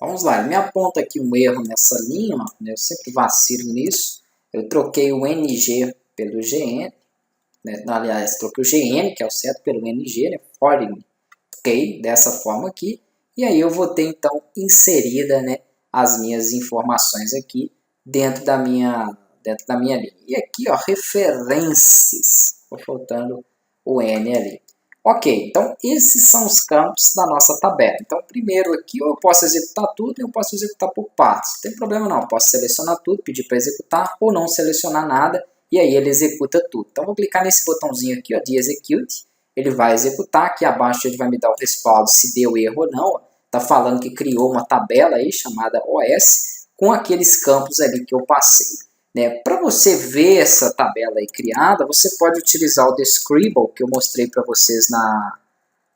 Vamos lá, ele me aponta aqui um erro nessa linha, ó, né? Eu sempre vacilo nisso. Eu troquei o NG pelo GN, né? Aliás, troquei o GN, que é o certo, pelo NG, né? Foreign key, dessa forma aqui. E aí eu vou ter, então, inserida, né, as minhas informações aqui dentro da minha linha. E aqui, ó, referências. Estou faltando o N ali. Ok, então esses são os campos da nossa tabela. Então, primeiro aqui, eu posso executar tudo e eu posso executar por partes. Não tem problema não, eu posso selecionar tudo, pedir para executar ou não selecionar nada e aí ele executa tudo. Então, vou clicar nesse botãozinho aqui, ó, de Execute. Ele vai executar, aqui abaixo ele vai me dar o respaldo se deu erro ou não. Está falando que criou uma tabela aí chamada OS com aqueles campos ali que eu passei. Né? Para você ver essa tabela aí criada, você pode utilizar o Describble, que eu mostrei para vocês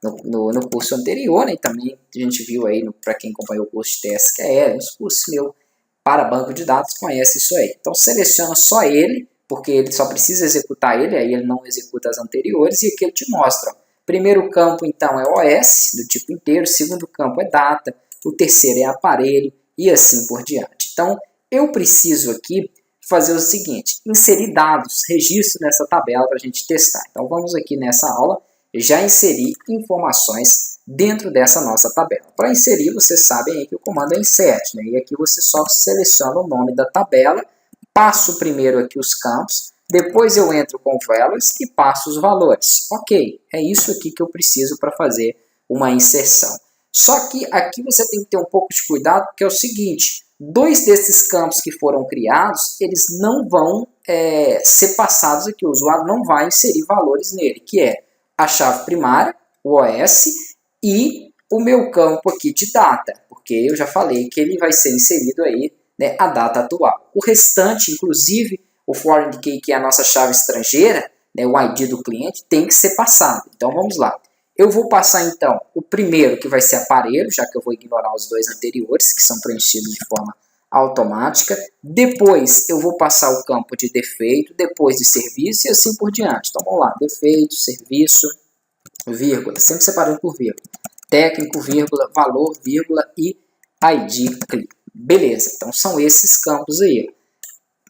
no curso anterior, né? E também a gente viu aí, para quem acompanhou o curso de TSQL, os cursos meu para banco de dados, conhece isso aí. Então seleciona só ele, porque ele só precisa executar ele, aí ele não executa as anteriores, e aqui ele te mostra. Ó. Primeiro campo, então, é OS, do tipo inteiro, segundo campo é data, o terceiro é aparelho, e assim por diante. Então, eu preciso aqui fazer o seguinte, inserir dados, registro nessa tabela para a gente testar. Então vamos aqui nessa aula, já inserir informações dentro dessa nossa tabela. Para inserir, vocês sabem aí que o comando é insert, né? E aqui você só seleciona o nome da tabela, passo primeiro aqui os campos, depois eu entro com values e passo os valores. Ok, é isso aqui que eu preciso para fazer uma inserção. Só que aqui você tem que ter um pouco de cuidado, porque é o seguinte, dois desses campos que foram criados, eles não vão ser passados aqui, o usuário não vai inserir valores nele, que é a chave primária, o OS, e o meu campo aqui de data, porque eu já falei que ele vai ser inserido aí, né, a data atual. O restante, inclusive, o foreign key, que é a nossa chave estrangeira, né, o ID do cliente, tem que ser passado. Então vamos lá. Eu vou passar então o primeiro, que vai ser aparelho, já que eu vou ignorar os dois anteriores, que são preenchidos de forma automática. Depois eu vou passar o campo de defeito, depois de serviço e assim por diante. Então vamos lá, defeito, serviço, vírgula, sempre separando por vírgula. Técnico, vírgula, valor, vírgula e ID CLI. Beleza, então são esses campos aí.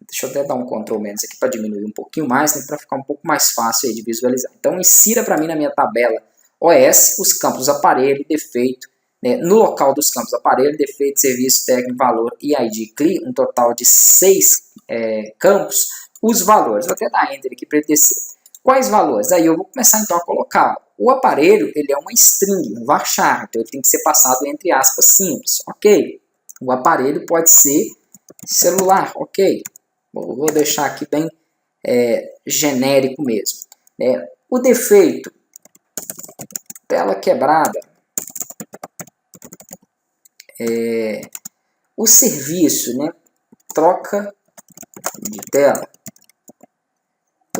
Deixa eu até dar um Ctrl menos aqui para diminuir um pouquinho mais, né, para ficar um pouco mais fácil aí de visualizar. Então insira para mim na minha tabela OS os campos aparelho, defeito, né, no local dos campos aparelho, defeito, serviço, técnico, valor e ID CLI, um total de 6 campos, os valores. Vou até dar Enter aqui para ele descer. Quais valores? Aí eu vou começar então a colocar. O aparelho ele é uma string, um varchar, então ele tem que ser passado entre aspas simples, ok? O aparelho pode ser celular, ok? Vou deixar aqui bem genérico mesmo. O defeito, tela quebrada. O serviço, né? Troca de tela.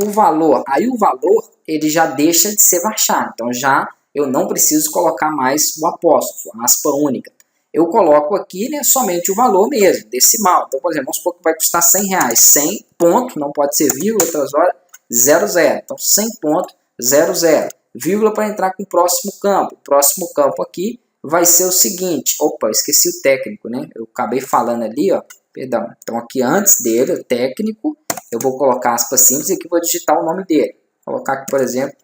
O valor, aí o valor ele já deixa de ser varchar, então já eu não preciso colocar mais o apóstrofo, a aspa única. Eu coloco aqui, né, somente o valor mesmo, decimal. Então, por exemplo, vamos supor que vai custar R$100. 100 ponto, não pode ser vírgula, outras horas, 00. Então, 100.00. Vírgula para entrar com o próximo campo. O próximo campo aqui vai ser o seguinte. Opa, esqueci o técnico, né? Eu acabei falando ali, ó. Perdão. Então, aqui antes dele, o técnico, eu vou colocar aspas simples e aqui vou digitar o nome dele. Vou colocar aqui, por exemplo,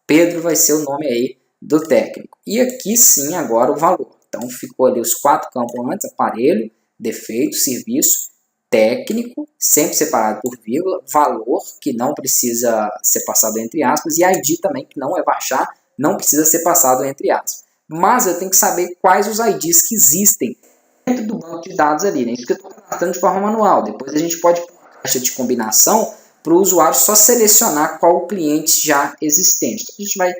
Pedro vai ser o nome aí do técnico. E aqui sim, agora o valor. Então, ficou ali os 4 campos antes, aparelho, defeito, serviço, técnico, sempre separado por vírgula, valor, que não precisa ser passado entre aspas, e ID também, que não é varchar, não precisa ser passado entre aspas. Mas eu tenho que saber quais os IDs que existem dentro do banco de dados ali, né? Isso que eu estou tratando de forma manual. Depois a gente pode pôr uma caixa de combinação para o usuário só selecionar qual o cliente já existente. Então, a gente vai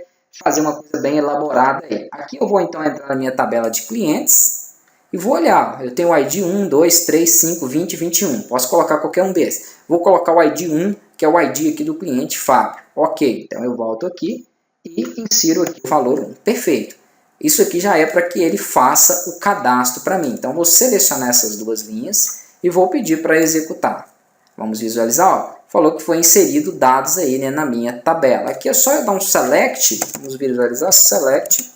fazer uma coisa bem elaborada aí. Aqui eu vou então entrar na minha tabela de clientes e vou olhar. Eu tenho o ID 1, 2, 3, 5, 20, 21. Posso colocar qualquer um desses. Vou colocar o ID 1, que é o ID aqui do cliente Fábio. Ok, então eu volto aqui e insiro aqui o valor 1. Perfeito. Isso aqui já é para que ele faça o cadastro para mim. Então vou selecionar essas duas linhas e vou pedir para executar. Vamos visualizar, ó. Falou que foi inserido dados aí, né, na minha tabela. Aqui é só eu dar um select, vamos visualizar, select.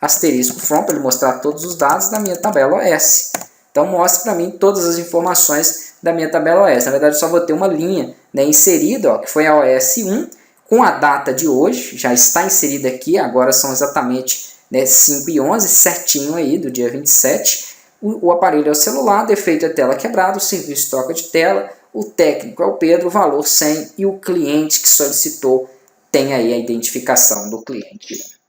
asterisco from, para ele mostrar todos os dados da minha tabela OS. Então mostra para mim todas as informações da minha tabela OS. Na verdade, eu só vou ter uma linha, né, inserida, ó, que foi a OS 1, com a data de hoje, já está inserida aqui, agora são exatamente, né, 5h11, certinho aí, do dia 27. O aparelho é o celular, defeito é tela quebrada, o serviço troca de tela, o técnico é o Pedro, o valor 100 e o cliente que solicitou tem aí a identificação do cliente.